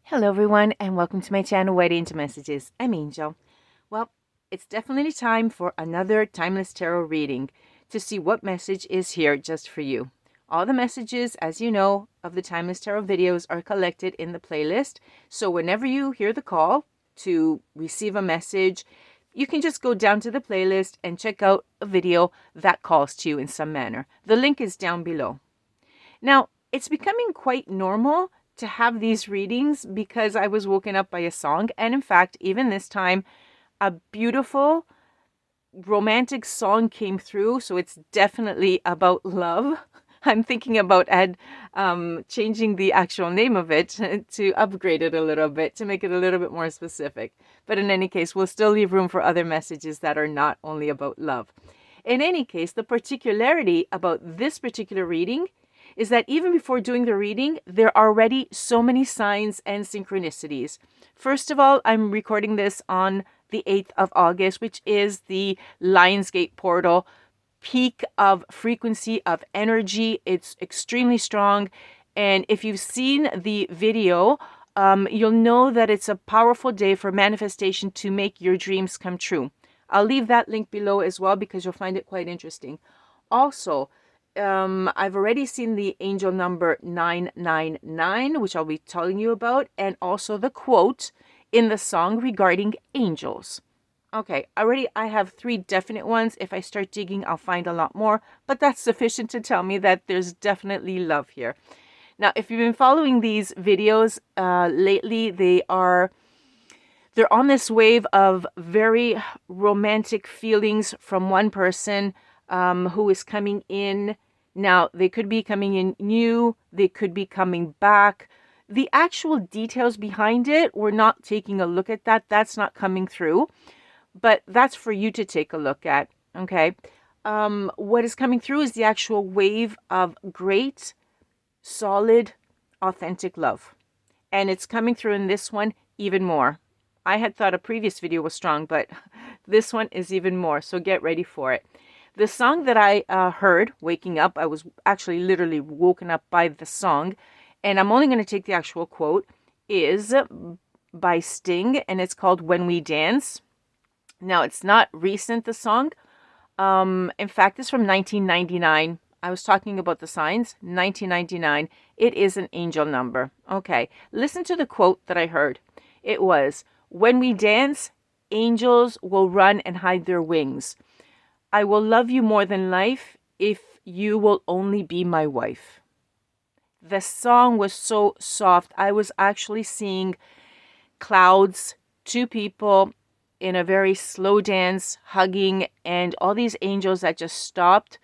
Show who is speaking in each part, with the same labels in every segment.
Speaker 1: Hello everyone and welcome to my channel Writing into Messages. I'm Angel. Well, it's definitely time for another Timeless Tarot reading to see what message is here just for you. All the messages, as you know, of the Timeless Tarot videos are collected in the playlist. So whenever you hear the call to receive a message, you can just go down to the playlist and check out a video that calls to you in some manner. The link is down below. Now, it's becoming quite normal to have these readings because I was woken up by a song. And in fact, even this time, a beautiful romantic song came through. So it's definitely about love. I'm thinking about changing the actual name of it to upgrade it a little bit, to make it a little bit more specific. But in any case, we'll still leave room for other messages that are not only about love. In any case, the particularity about this particular reading is that even before doing the reading, there are already so many signs and synchronicities. First of all, I'm recording this on the 8th of August, which is the Lionsgate portal peak of frequency of energy. It's extremely strong. And if you've seen the video, you'll know that it's a powerful day for manifestation to make your dreams come true. I'll leave that link below as well because you'll find it quite interesting. Also, I've already seen the angel number 999, which I'll be telling you about, and also the quote in the song regarding angels. Okay, already I have 3 definite ones. If I start digging, I'll find a lot more, but that's sufficient to tell me that there's definitely love here. Now, if you've been following these videos lately, they're on this wave of very romantic feelings from one person who is coming in. Now, they could be coming in new, they could be coming back. The actual details behind it, we're not taking a look at that. That's not coming through, but that's for you to take a look at, okay? What is coming through is the actual wave of great, solid, authentic love. And it's coming through in this one even more. I had thought a previous video was strong, but this one is even more, so get ready for it. The song that I heard waking up, I was actually literally woken up by the song, and I'm only going to take the actual quote, is by Sting, and it's called When We Dance. Now, it's not recent, the song. In fact, it's from 1999. I was talking about the signs, 1999. It is an angel number. Okay, listen to the quote that I heard. It was, "When we dance, angels will run and hide their wings. I will love you more than life if you will only be my wife." The song was so soft. I was actually seeing clouds, 2 people in a very slow dance, hugging, and all these angels that just stopped,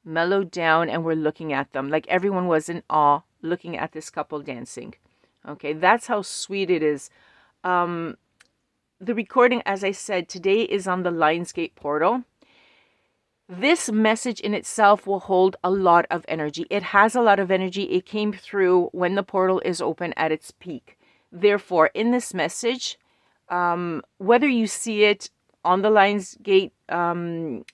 Speaker 1: mellowed down, and were looking at them. Like everyone was in awe looking at this couple dancing. Okay, that's how sweet it is. The recording, as I said, today is on the Lionsgate portal. This message in itself will hold a lot of energy. It has a lot of energy. It came through when the portal is open at its peak. Therefore, in this message, whether you see it on the Lionsgate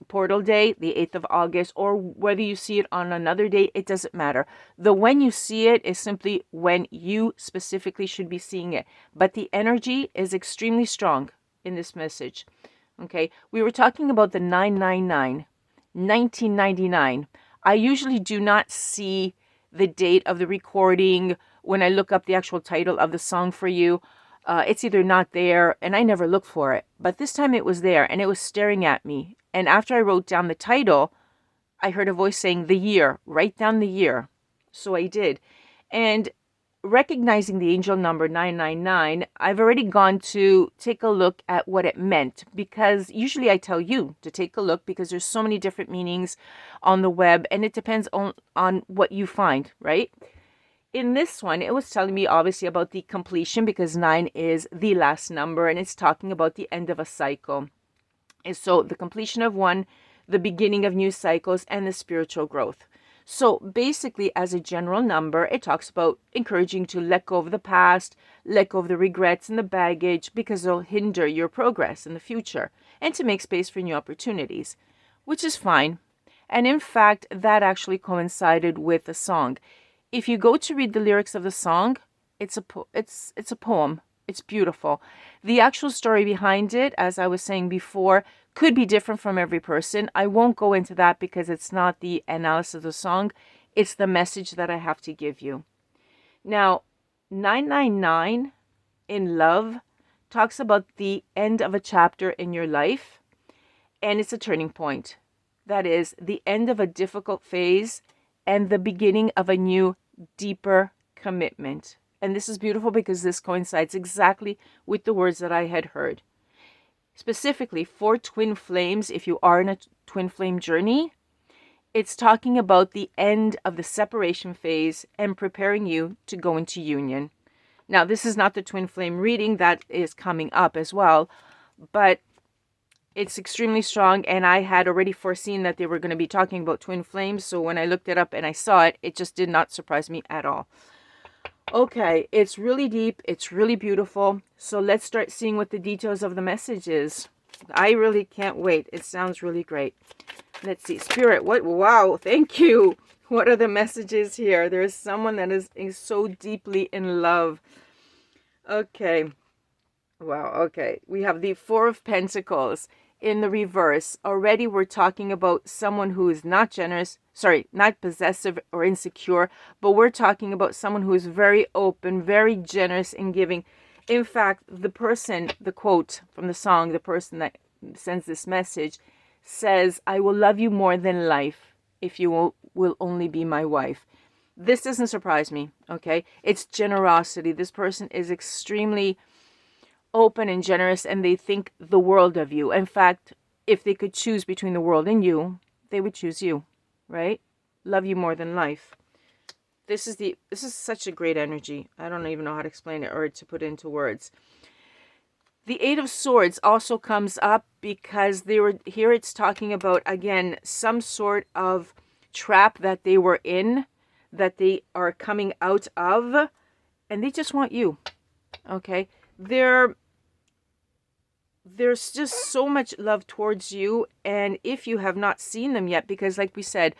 Speaker 1: portal day, the 8th of August, or whether you see it on another day, it doesn't matter. The when you see it is simply when you specifically should be seeing it. But the energy is extremely strong in this message. Okay, we were talking about the 999. 1999. I usually do not see the date of the recording when I look up the actual title of the song for you. It's either not there, and I never look for it. But this time it was there, and it was staring at me. And after I wrote down the title, I heard a voice saying, "The year, write down the year." So I did. And recognizing the angel number 999, I've already gone to take a look at what it meant, because usually I tell you to take a look because there's so many different meanings on the web, and it depends on what you find, right? In this one, it was telling me obviously about the completion, because 9 is the last number, and it's talking about the end of a cycle. And so the completion of one, the beginning of new cycles, and the spiritual growth. So basically, as a general number, it talks about encouraging to let go of the past, let go of the regrets and the baggage, because they'll hinder your progress in the future, and to make space for new opportunities, which is fine. And in fact, that actually coincided with the song. If you go to read the lyrics of the song, it's a poem. It's beautiful. The actual story behind it, as I was saying before, could be different from every person. I won't go into that because it's not the analysis of the song. It's the message that I have to give you. Now, 999 in love talks about the end of a chapter in your life, and it's a turning point. That is the end of a difficult phase and the beginning of a new, deeper commitment. And this is beautiful because this coincides exactly with the words that I had heard. Specifically for twin flames, if you are in a twin flame journey, it's talking about the end of the separation phase and preparing you to go into union. Now, this is not the twin flame reading that is coming up as well, but it's extremely strong, and I had already foreseen that they were going to be talking about twin flames, so when I looked it up and I saw it, it just did not surprise me at all. Okay, it's really deep, it's really beautiful, so let's start seeing what the details of the message is. I really can't wait. It sounds really great. Let's see. Spirit, what? Wow, thank you. What are the messages here? There's someone that is so deeply in love. Okay. Wow, okay. We have the Four of Pentacles in the reverse. Already we're talking about someone who is not generous, not possessive or insecure, but we're talking about someone who is very open, very generous in giving. In fact, the person, the quote from the song, the person that sends this message says, "I will love you more than life if you will only be my wife." This doesn't surprise me, okay? It's generosity. This person is extremely open and generous, and they think the world of you. In fact, if they could choose between the world and you, they would choose you, right? Love you more than life. This is such a great energy. I don't even know how to explain it or to put it into words. The Eight of Swords also comes up because here it's talking about, again, some sort of trap that they were in, that they are coming out of, and they just want you, okay? There's just so much love towards you, and if you have not seen them yet, because like we said,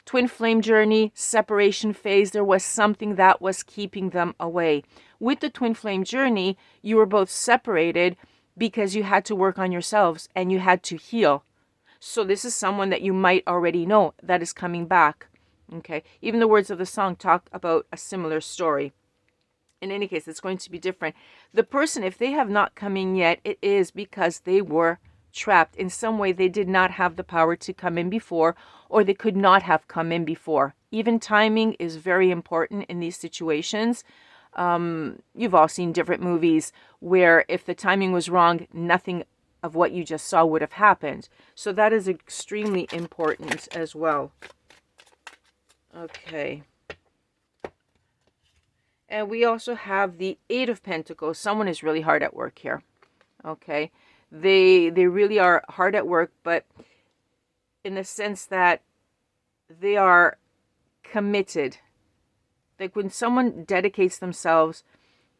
Speaker 1: twin flame journey, separation phase, there was something that was keeping them away. With the twin flame journey, you were both separated because you had to work on yourselves and you had to heal. So this is someone that you might already know that is coming back. Okay, even the words of the song talk about a similar story. In any case, it's going to be different. The person, if they have not come in yet, it is because they were trapped. In some way, they did not have the power to come in before, or they could not have come in before. Even timing is very important in these situations. You've all seen different movies where if the timing was wrong, nothing of what you just saw would have happened. So that is extremely important as well. Okay. And we also have the Eight of Pentacles. Someone is really hard at work here. Okay. They really are hard at work, but in the sense that they are committed. Like when someone dedicates themselves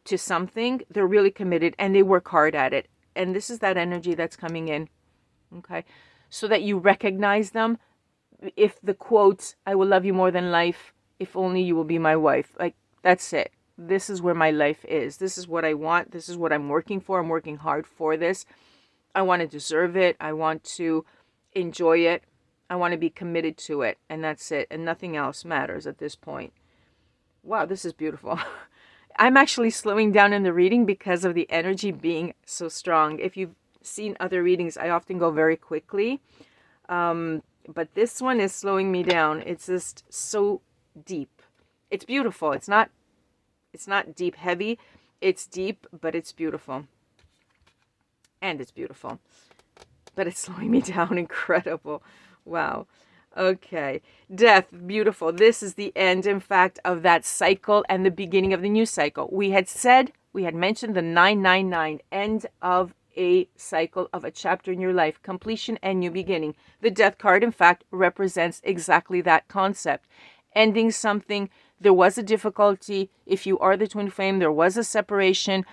Speaker 1: to something, they're really committed and they work hard at it. And this is that energy that's coming in. Okay. So that you recognize them. If the quote, "I will love you more than life, if only you will be my wife." Like, that's it. This is where my life is. This is what I want. This is what I'm working for. I'm working hard for this. I want to deserve it. I want to enjoy it. I want to be committed to it. And that's it. And nothing else matters at this point. Wow, this is beautiful. I'm actually slowing down in the reading because of the energy being so strong. If you've seen other readings, I often go very quickly. But this one is slowing me down. It's just so deep. It's beautiful. It's not deep heavy. It's deep, but it's beautiful. And it's beautiful. But it's slowing me down. Incredible. Wow. Okay. Death. Beautiful. This is the end, in fact, of that cycle and the beginning of the new cycle. We had mentioned the 999, end of a cycle, of a chapter in your life, completion and new beginning. The Death card, in fact, represents exactly that concept. Ending something. There was a difficulty. If you are the twin flame, there was a separation.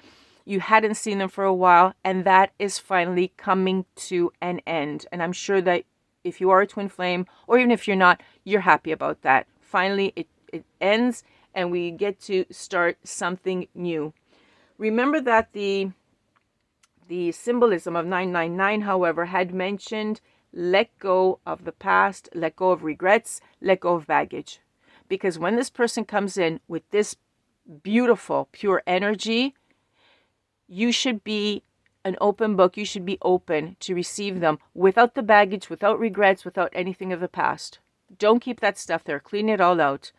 Speaker 1: You hadn't seen them for a while, and that is finally coming to an end. And I'm sure that if you are a twin flame, or even if you're not, you're happy about that. Finally, it ends, and we get to start something new. Remember that the symbolism of 999, however, had mentioned let go of the past, let go of regrets, let go of baggage. Because when this person comes in with this beautiful, pure energy, you should be an open book. You should be open to receive them without the baggage, without regrets, without anything of the past. Don't keep that stuff there. Clean it all out.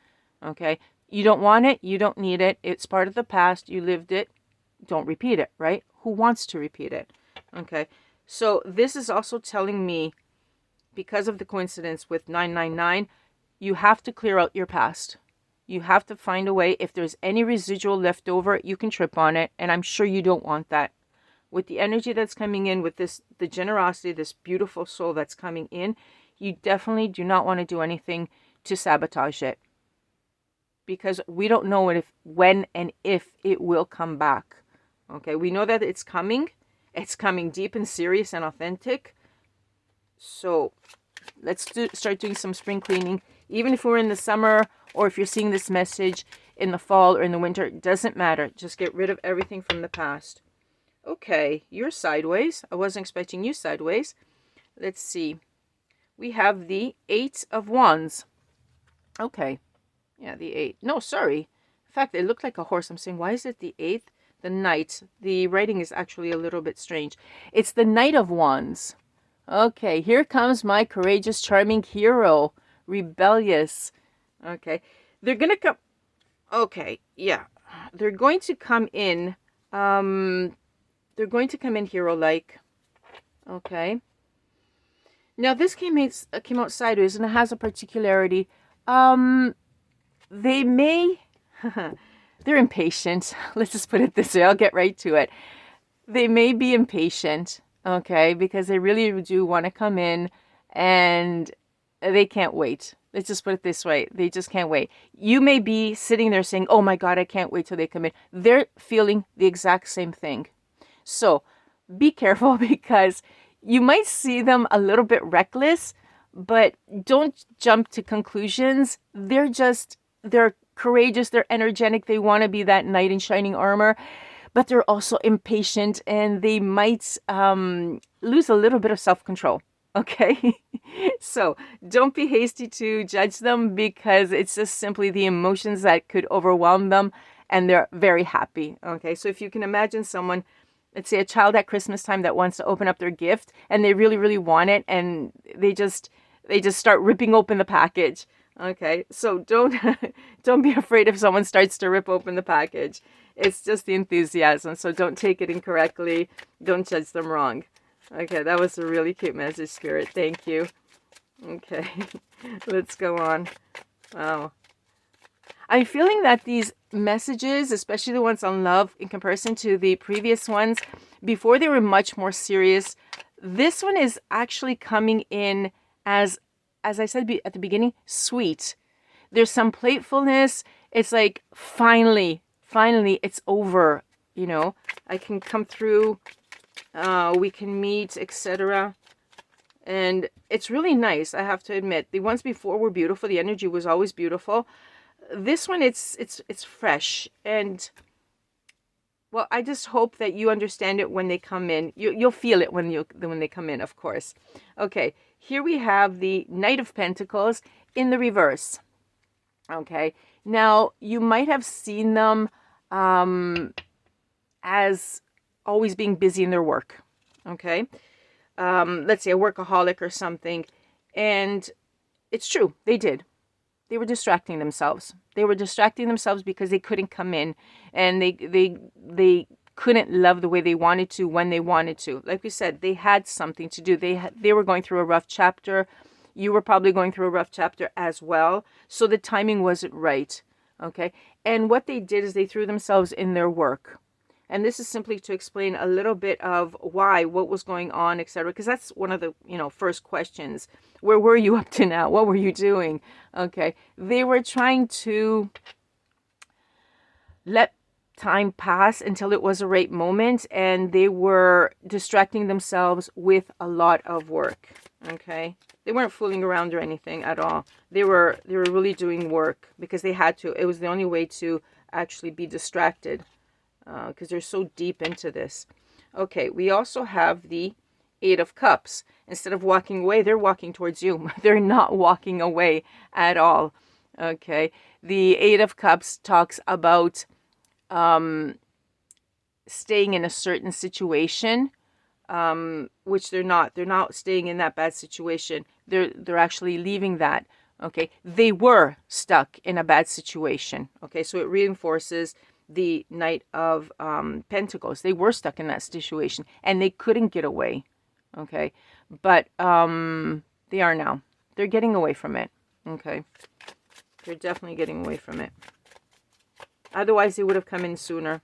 Speaker 1: Okay? You don't want it. You don't need it. It's part of the past. You lived it. Don't repeat it, right? Who wants to repeat it? Okay? So this is also telling me, because of the coincidence with 999, you have to clear out your past. You have to find a way. If there's any residual left over, you can trip on it. And I'm sure you don't want that. With the energy that's coming in, with this, the generosity, this beautiful soul that's coming in, you definitely do not want to do anything to sabotage it. Because we don't know when and if it will come back. Okay, we know that it's coming. It's coming deep and serious and authentic. So let's start doing some spring cleaning. Even if we're in the summer, or if you're seeing this message in the fall or in the winter, it doesn't matter. Just get rid of everything from the past. Okay, you're sideways. I wasn't expecting you sideways. Let's see. We have the 8 of Wands. Okay. Yeah, the 8. No, sorry. In fact, it looked like a horse. I'm saying, why is it the 8th? The Knight. The writing is actually a little bit strange. It's the Knight of Wands. Okay, here comes my courageous, charming hero. Rebellious. Okay. They're going to come... Okay, yeah. They're going to come in... They're going to come in hero-like. Okay. Now, this came out sideways, and it has a particularity. They may... They're impatient. Let's just put it this way. I'll get right to it. They may be impatient, okay, because they really do want to come in, and they can't wait. Let's just put it this way. They just can't wait. You may be sitting there saying, oh my God, I can't wait till they come in. They're feeling the exact same thing. So be careful, because you might see them a little bit reckless, but don't jump to conclusions. They're courageous, they're energetic, they want to be that knight in shining armor, but they're also impatient, and they might lose a little bit of self-control. Okay? So don't be hasty to judge them, because it's just simply the emotions that could overwhelm them, and they're very happy. Okay? So if you can imagine someone, let's say a child at Christmas time that wants to open up their gift, and they really, really want it, and they just start ripping open the package. Okay, so don't be afraid if someone starts to rip open the package. It's just the enthusiasm, so don't take it incorrectly. Don't judge them wrong. Okay, that was a really cute message, Spirit. Thank you. Okay, let's go on. Wow. I'm feeling that these messages, especially the ones on love, in comparison to the previous ones, before they were much more serious, this one is actually coming in as I said at the beginning, sweet. There's some playfulness. It's like, finally, it's over. You know, I can come through, we can meet, etc. And it's really nice, I have to admit. The ones before were beautiful. The energy was always beautiful. This one, it's fresh. And, well, I just hope that you understand it when they come in. You'll feel it when they come in, of course. Okay. Here we have the Knight of Pentacles in the reverse. Okay. Now, you might have seen them as always being busy in their work. Okay. Let's say a workaholic or something. And it's true. They did. They were distracting themselves. They were distracting themselves because they couldn't come in. And they couldn't love the way they wanted to when they wanted to. Like we said, they had something to do. They were going through a rough chapter. You were probably going through a rough chapter as well. So the timing wasn't right. Okay. And what they did is they threw themselves in their work. And this is simply to explain a little bit of why, what was going on, etc. Because that's one of the, first questions. Where were you up to now? What were you doing? Okay. They were trying to let time pass until it was a right moment, and they were distracting themselves with a lot of work. Okay, they weren't fooling around or anything at all. They were really doing work because they had to. It was the only way to actually be distracted, because they're so deep into this. Okay, we also have the Eight of Cups. Instead of walking away, they're walking towards you. They're not walking away at all. Okay, the Eight of Cups talks about staying in a certain situation, which they're not. They're not staying in that bad situation. They're actually leaving that. Okay, they were stuck in a bad situation. Okay, so it reinforces the Knight of Pentacles. They were stuck in that situation and they couldn't get away. Okay, but they are now. They're getting away from it. Okay, they're definitely getting away from it. Otherwise, they would have come in sooner.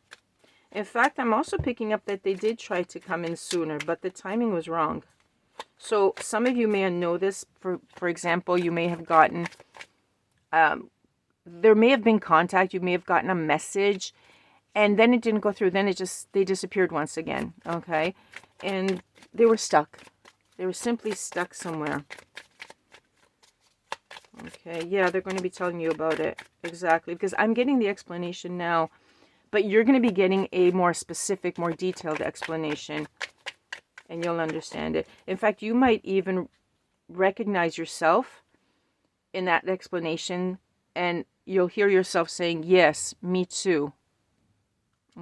Speaker 1: In fact, I'm also picking up that they did try to come in sooner, but the timing was wrong. So some of you may know this. For example, you may have gotten, there may have been contact. You may have gotten a message, and then it didn't go through. Then they disappeared once again. Okay, and they were stuck. They were simply stuck somewhere. Okay, yeah, they're going to be telling you about it. Exactly, because I'm getting the explanation now, but you're going to be getting a more specific, more detailed explanation, and you'll understand it. In fact, you might even recognize yourself in that explanation, and you'll hear yourself saying, yes, me too.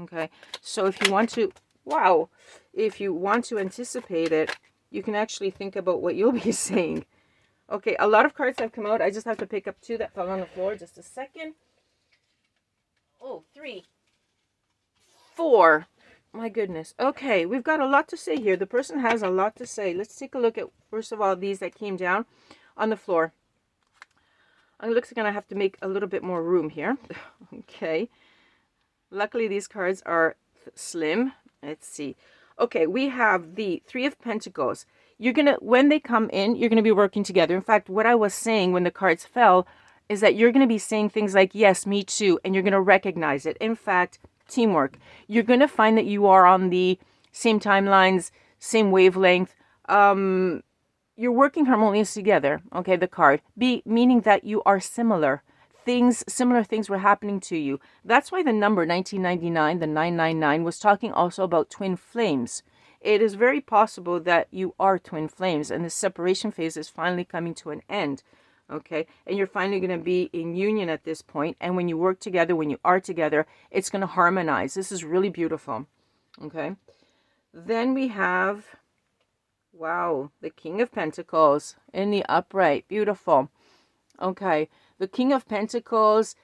Speaker 1: Okay, so if you want to, wow, if you want to anticipate it, you can actually think about what you'll be saying. Okay, a lot of cards have come out. I just have to pick up two that fell on the floor. Just a second. Oh, 3, 4. My goodness. Okay, we've got a lot to say here. The person has a lot to say. Let's take a look at, first of all, these that came down on the floor. It looks like I'm going to have to make a little bit more room here. Okay. Luckily, these cards are slim. Let's see. Okay, we have the Three of Pentacles. You're going to, when they come in, you're going to be working together. In fact, what I was saying when the cards fell is that you're going to be saying things like, yes, me too, and you're going to recognize it. In fact, teamwork. You're going to find that you are on the same timelines, same wavelength. You're working harmoniously together, okay, the card. Meaning that you are similar. Similar things were happening to you. That's why the number 1999, the 999, was talking also about twin flames. It is very possible that you are twin flames and the separation phase is finally coming to an end. Okay, and you're finally going to be in union at this point. And when you work together, when you are together, it's going to harmonize. This is really beautiful. Okay, then we have, wow, the King of Pentacles in the upright. Beautiful. Okay, the King of Pentacles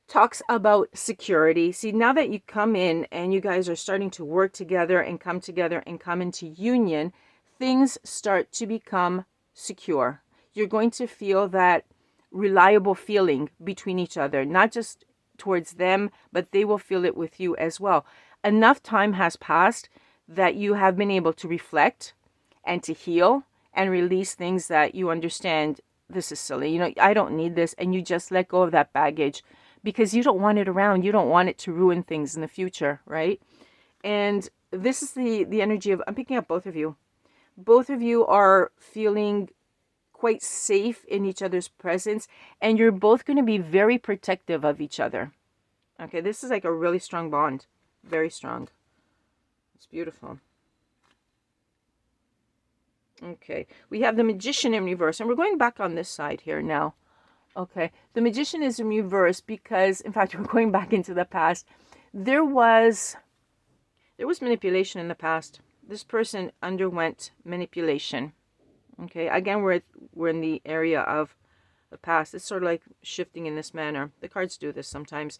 Speaker 1: talks about security. See, now that you come in and you guys are starting to work together and come into union, things start to become secure. You're going to feel that reliable feeling between each other, not just towards them, but they will feel it with you as well. Enough time has passed that you have been able to reflect and to heal and release things that you understand, this is silly, I don't need this, and you just let go of that baggage because you don't want it around. You don't want it to ruin things in the future, right? And this is the energy of, I'm picking up both of you. Both of you are feeling quite safe in each other's presence, and you're both going to be very protective of each other. Okay, this is like a really strong bond. Very strong. It's beautiful. Okay, we have the Magician in reverse, and we're going back on this side here now. Okay, the Magician is in reverse because, in fact, we're going back into the past. There was manipulation in the past. This person underwent manipulation. Okay, again, we're in the area of the past. It's sort of like shifting in this manner. The cards do this sometimes.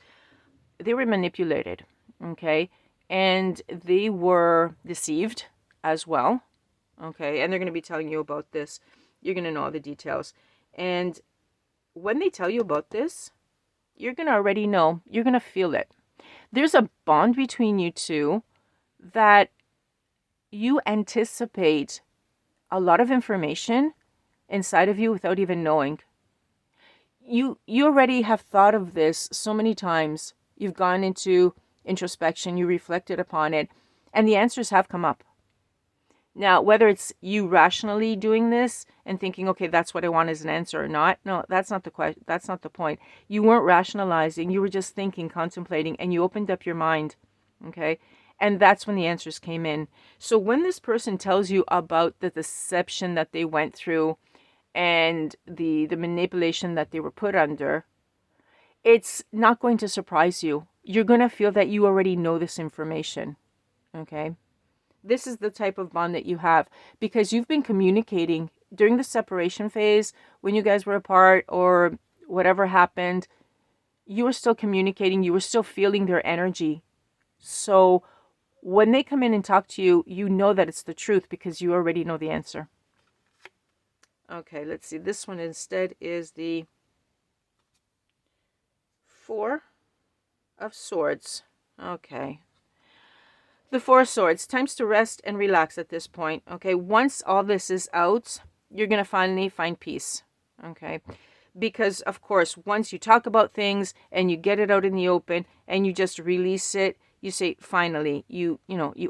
Speaker 1: They were manipulated, okay, and they were deceived as well, okay, and they're going to be telling you about this. You're going to know all the details, and when they tell you about this, you're going to already know. You're going to feel it. There's a bond between you two that you anticipate a lot of information inside of you without even knowing. You already have thought of this so many times. You've gone into introspection, you reflected upon it, and the answers have come up. Now, whether it's you rationally doing this and thinking, okay, that's what I want as an answer or not, no, that's not the question. That's not the point. You weren't rationalizing. You were just thinking, contemplating, and you opened up your mind. Okay. And that's when the answers came in. So when this person tells you about the deception that they went through and the manipulation that they were put under, it's not going to surprise you. You're going to feel that you already know this information. Okay. This is the type of bond that you have because you've been communicating during the separation phase when you guys were apart or whatever happened. You were still communicating. You were still feeling their energy. So when they come in and talk to you, you know that it's the truth because you already know the answer. Okay, let's see. This one instead is the Four of Swords. Okay. The Four of Swords. Times to rest and relax at this point. Okay, once all this is out, you're going to finally find peace. Okay, because of course, once you talk about things and you get it out in the open and you just release it, you say, finally, you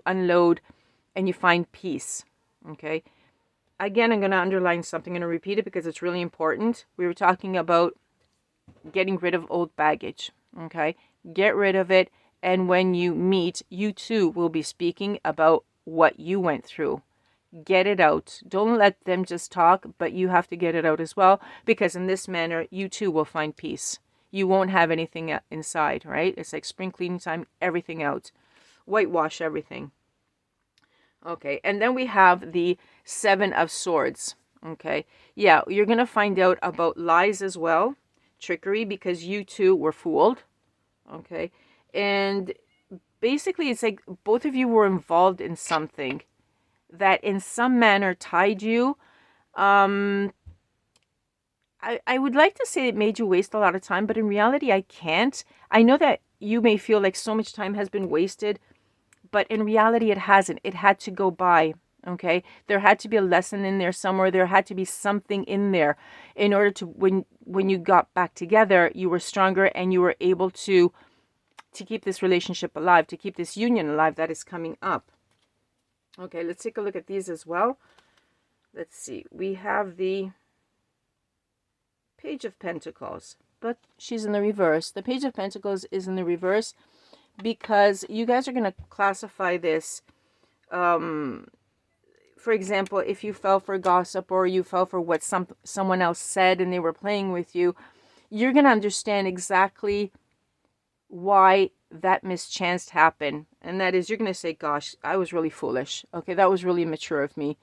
Speaker 1: unload and you find peace. Okay, again, I'm going to underline something. I'm going to repeat it because it's really important. We were talking about getting rid of old baggage. Okay, get rid of it. And when you meet, you too will be speaking about what you went through. Get it out. Don't let them just talk, but you have to get it out as well, because in this manner, you too will find peace. You won't have anything inside, right? It's like spring cleaning time, everything out. Whitewash everything. Okay, and then we have the Seven of Swords. Okay, yeah, you're going to find out about lies as well, trickery, because you too were fooled. Okay. And basically, it's like both of you were involved in something that in some manner tied you. I would like to say it made you waste a lot of time, but in reality, I can't. I know that you may feel like so much time has been wasted, but in reality, it hasn't. It had to go by. Okay, there had to be a lesson in there somewhere. There had to be something in there in order to, when you got back together, you were stronger and you were able to keep this relationship alive, to keep this union alive that is coming up. Okay, let's take a look at these as well. Let's see. We have the Page of Pentacles, but she's in the reverse. The Page of Pentacles is in the reverse because you guys are going to classify this. For example, if you fell for gossip or you fell for what someone else said and they were playing with you, you're going to understand exactly why that mischance happened. And that is, you're going to say, gosh, I was really foolish. Okay, that was really immature of me.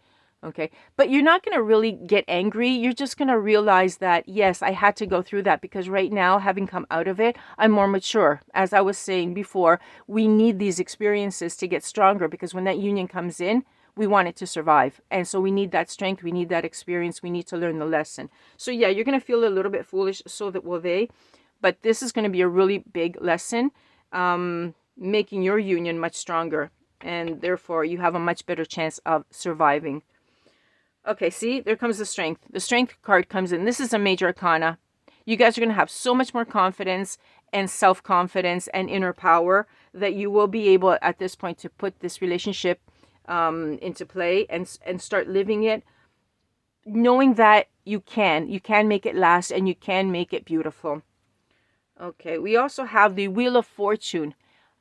Speaker 1: Okay, but you're not going to really get angry. You're just going to realize that, yes, I had to go through that because right now, having come out of it, I'm more mature. As I was saying before, we need these experiences to get stronger because when that union comes in, we want it to survive. And so we need that strength. We need that experience. We need to learn the lesson. So yeah, you're going to feel a little bit foolish. So that will they. But this is going to be a really big lesson, making your union much stronger. And therefore, you have a much better chance of surviving. Okay, see, there comes the Strength. The Strength card comes in. This is a major arcana. You guys are going to have so much more confidence and self-confidence and inner power that you will be able at this point to put this relationship into play and start living it, knowing that you can make it last and you can make it beautiful. Okay, we also have the Wheel of Fortune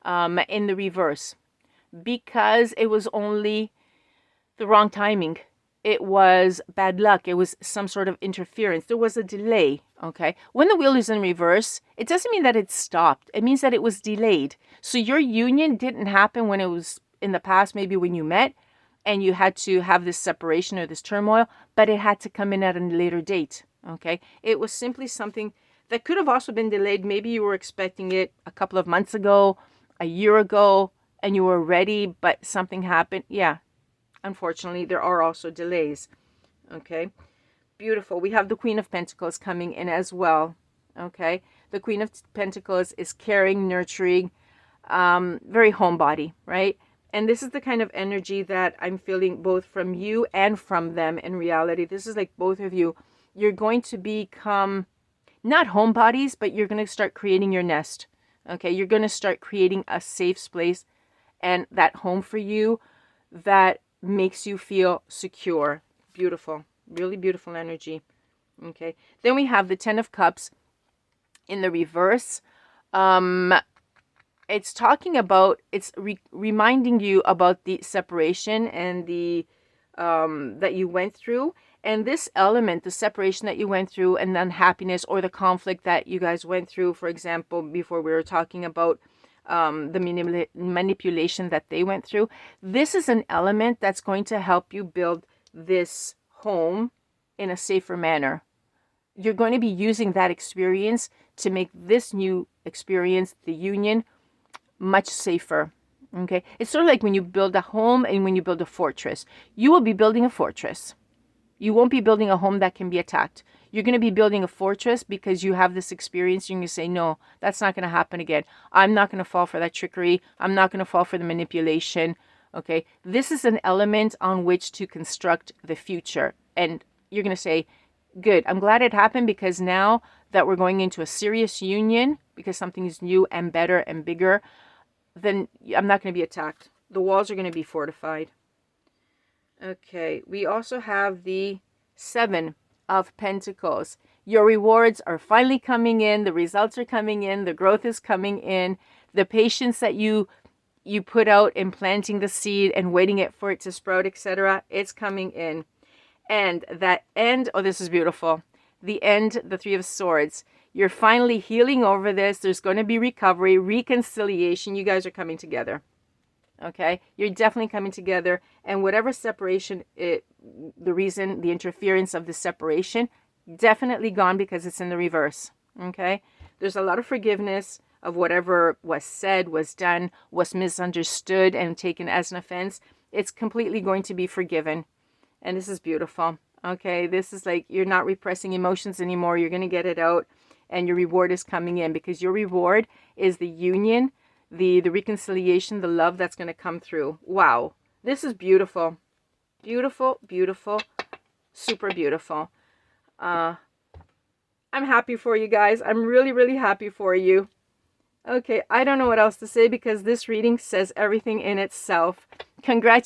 Speaker 1: in the reverse because it was only the wrong timing. It was bad luck. It was some sort of interference. There was a delay, okay? When the wheel is in reverse, it doesn't mean that it stopped. It means that it was delayed. So your union didn't happen when it was in the past, maybe when you met and you had to have this separation or this turmoil, but it had to come in at a later date, okay? It was simply something that could have also been delayed. Maybe you were expecting it a couple of months ago, a year ago, and you were ready, but something happened. Yeah, unfortunately, there are also delays. Okay, beautiful. We have the Queen of Pentacles coming in as well. Okay, the Queen of Pentacles is caring, nurturing, very homebody, right? And this is the kind of energy that I'm feeling both from you and from them in reality. This is like both of you. You're going to become not homebodies, but you're going to start creating your nest. Okay, you're going to start creating a safe place and that home for you that makes you feel secure. Beautiful, really beautiful energy. Okay, then we have the Ten of Cups in the reverse. It's talking about, it's reminding you about the separation and the that you went through, and this element, the separation that you went through, and the unhappiness or the conflict that you guys went through. For example, before we were talking about the manipulation that they went through. This is an element that's going to help you build this home in a safer manner. You're going to be using that experience to make this new experience, the union, much safer. Okay, it's sort of like when you build a home and when you build a fortress. You will be building a fortress. You won't be building a home that can be attacked. You're going to be building a fortress because you have this experience. You're going to say, no, that's not going to happen again. I'm not going to fall for that trickery. I'm not going to fall for the manipulation. Okay, this is an element on which to construct the future. And you're going to say, good, I'm glad it happened, because now that we're going into a serious union, because something is new and better and bigger, then I'm not going to be attacked. The walls are going to be fortified. Okay, we also have the Seven of Pentacles. Your rewards are finally coming in. The results are coming in. The growth is coming in. The patience that you put out in planting the seed and waiting it for it to sprout, etc., it's coming in. And that end, oh, this is beautiful. The end, the Three of Swords. You're finally healing over this. There's going to be recovery, reconciliation. You guys are coming together. Okay? You're definitely coming together. And whatever separation, the reason, the interference of the separation, definitely gone because it's in the reverse. Okay? There's a lot of forgiveness of whatever was said, was done, was misunderstood and taken as an offense. It's completely going to be forgiven. And this is beautiful. Okay? This is like you're not repressing emotions anymore. You're going to get it out. And your reward is coming in, because your reward is the union, the reconciliation, the love that's going to come through. Wow. This is beautiful. Beautiful, beautiful, super beautiful. I'm happy for you guys. I'm really, really happy for you. Okay, I don't know what else to say, because this reading says everything in itself. Congratulations.